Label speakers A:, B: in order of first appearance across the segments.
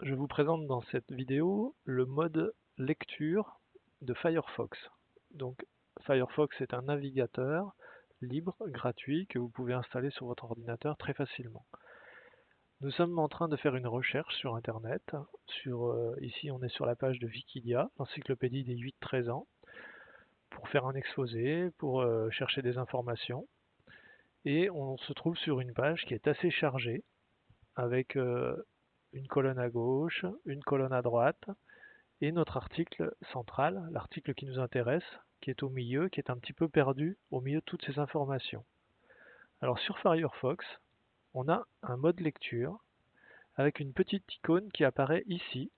A: Je vous présente dans cette vidéo le mode lecture de Firefox. Donc Firefox est un navigateur libre, gratuit, que vous pouvez installer sur votre ordinateur très facilement. Nous sommes en train de faire une recherche sur Internet. Ici, on est sur la page de Wikidia, l'encyclopédie des 8-13 ans, pour faire un exposé, pour chercher des informations. Et on se trouve sur une page qui est assez chargée, avec une colonne à gauche, une colonne à droite, et notre article central, l'article qui nous intéresse, qui est au milieu, qui est un petit peu perdu au milieu de toutes ces informations. Alors sur Firefox, on a un mode lecture avec une petite icône qui apparaît ici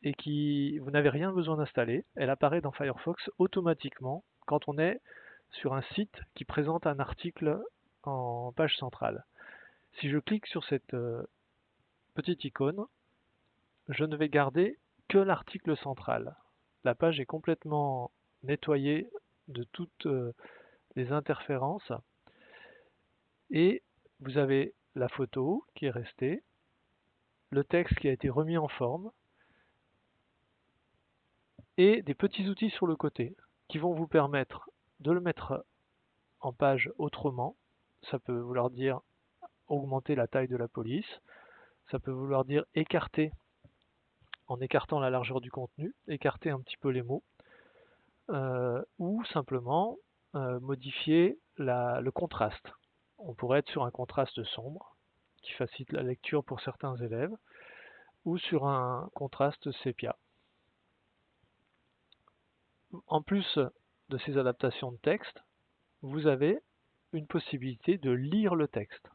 A: et qui vous n'avez rien besoin d'installer. Elle apparaît dans Firefox automatiquement quand on est sur un site qui présente un article en page centrale. Si je clique sur cette petite icône, je ne vais garder que l'article central. La page est complètement nettoyée de toutes les interférences et vous avez la photo qui est restée, le texte qui a été remis en forme et des petits outils sur le côté qui vont vous permettre de le mettre en page autrement. Ça peut vouloir dire augmenter la taille de la police, ça peut vouloir dire écarter en écartant la largeur du contenu, écarter un petit peu les mots, ou simplement modifier le contraste. On pourrait être sur un contraste sombre, qui facilite la lecture pour certains élèves, ou sur un contraste sépia. En plus de ces adaptations de texte, vous avez une possibilité de lire le texte.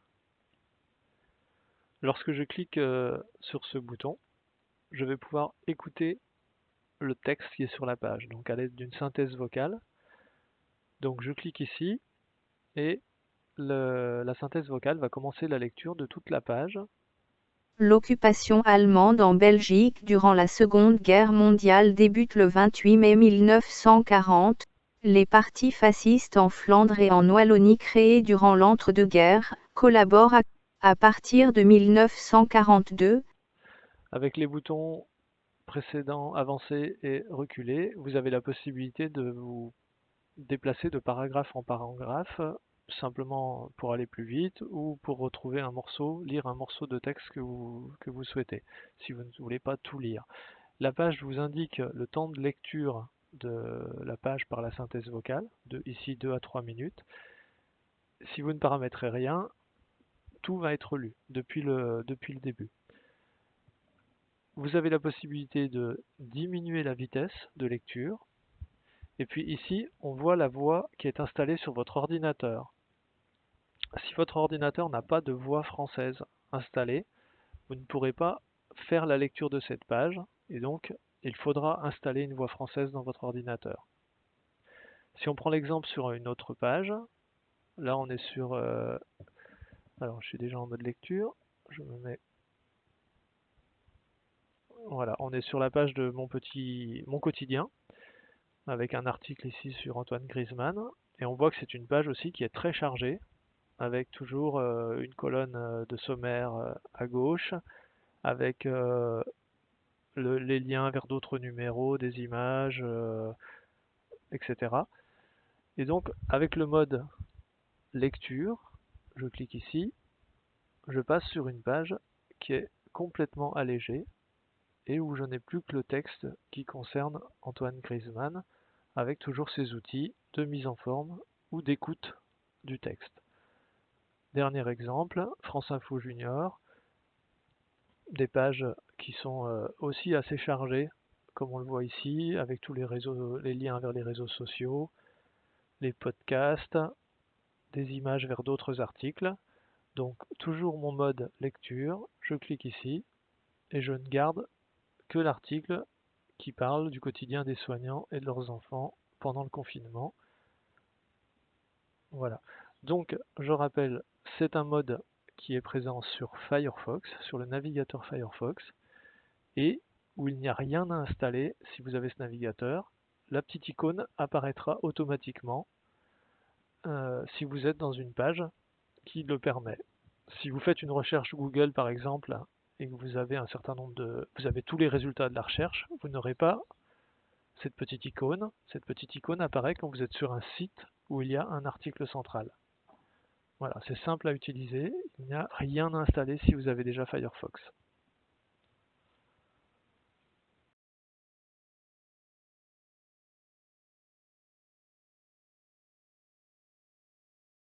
A: Lorsque je clique sur ce bouton, je vais pouvoir écouter le texte qui est sur la page, donc à l'aide d'une synthèse vocale. Donc je clique ici et la synthèse vocale va commencer la lecture de toute la page.
B: L'occupation allemande en Belgique durant la Seconde Guerre mondiale débute le 28 mai 1940. Les partis fascistes en Flandre et en Wallonie créés durant l'entre-deux-guerres collaborent à partir de 1942.
A: Avec les boutons précédents, avancer et reculer, vous avez la possibilité de vous déplacer de paragraphe en paragraphe, simplement pour aller plus vite ou pour retrouver un morceau, lire un morceau de texte que vous souhaitez, si vous ne voulez pas tout lire. La page vous indique le temps de lecture de la page par la synthèse vocale, ici 2 à 3 minutes. Si vous ne paramétrez rien, tout va être lu depuis le début. Vous avez la possibilité de diminuer la vitesse de lecture. Et puis ici, on voit la voix qui est installée sur votre ordinateur. Si votre ordinateur n'a pas de voix française installée, vous ne pourrez pas faire la lecture de cette page et donc il faudra installer une voix française dans votre ordinateur. Si on prend l'exemple sur une autre page, là on est sur... alors je suis déjà en mode lecture, je me mets... Voilà, on est sur la page de mon quotidien, avec un article ici sur Antoine Griezmann, et on voit que c'est une page aussi qui est très chargée, avec toujours une colonne de sommaire à gauche, avec les liens vers d'autres numéros, des images, etc. Et donc, avec le mode lecture, je clique ici, je passe sur une page qui est complètement allégée et où je n'ai plus que le texte qui concerne Antoine Griezmann, avec toujours ses outils de mise en forme ou d'écoute du texte. Dernier exemple, France Info Junior, des pages qui sont aussi assez chargées, comme on le voit ici, avec tous les liens vers les réseaux sociaux, les podcasts, des images vers d'autres articles. Donc toujours mon mode lecture, je clique ici et je ne garde que l'article qui parle du quotidien des soignants et de leurs enfants pendant le confinement. Voilà. Donc je rappelle, c'est un mode qui est présent sur Firefox, sur le navigateur Firefox, et où il n'y a rien à installer si vous avez ce navigateur. La petite icône apparaîtra automatiquement si vous êtes dans une page qui le permet. Si vous faites une recherche Google par exemple, et que vous avez vous avez tous les résultats de la recherche, vous n'aurez pas cette petite icône. Cette petite icône apparaît quand vous êtes sur un site où il y a un article central. Voilà, c'est simple à utiliser, il n'y a rien à installer si vous avez déjà Firefox.